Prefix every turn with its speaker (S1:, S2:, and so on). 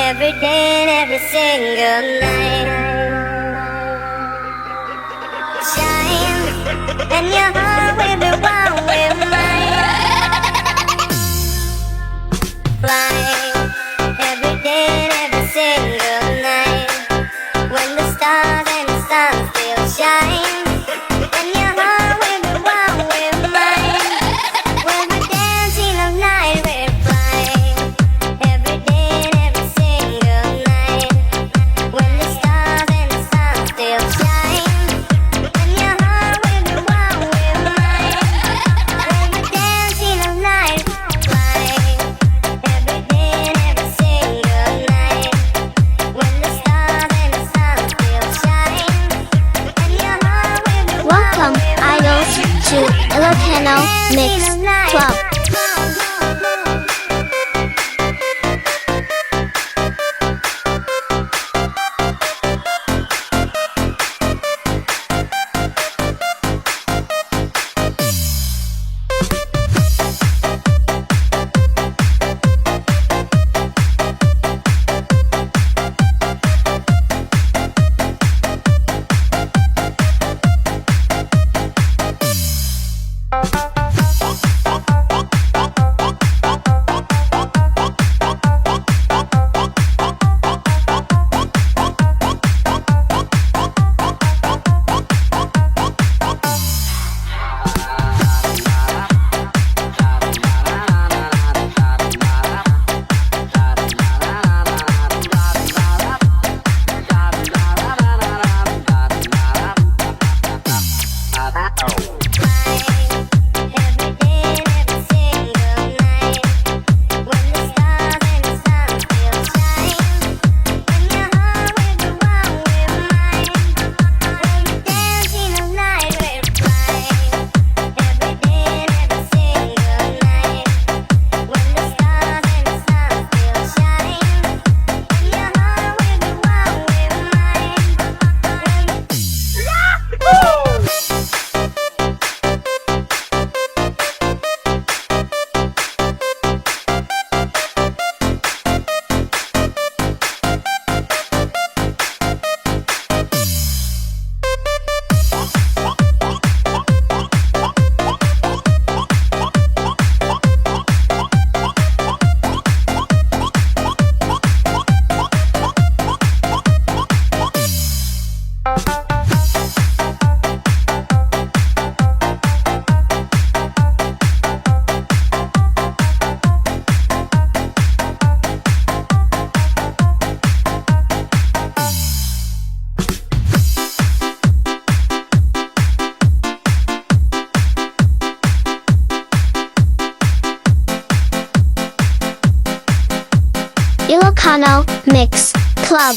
S1: every day and every single night. Shine, and your heart will be one with mine. Fly, every day and every single night. When the stars and the sun still shine, and your heart will be one with mine. When we're dancing all night, we're flying. Every day and every single night. When the stars and the sun still shine, and your heart will be one with mine. When we're dancing all night, flying. Every day and every single night. When the stars and the sun still shine, and your heart will be one
S2: Welcome,
S1: with
S2: idols, to Ilocano Mix Club. Ilocano Mix Club.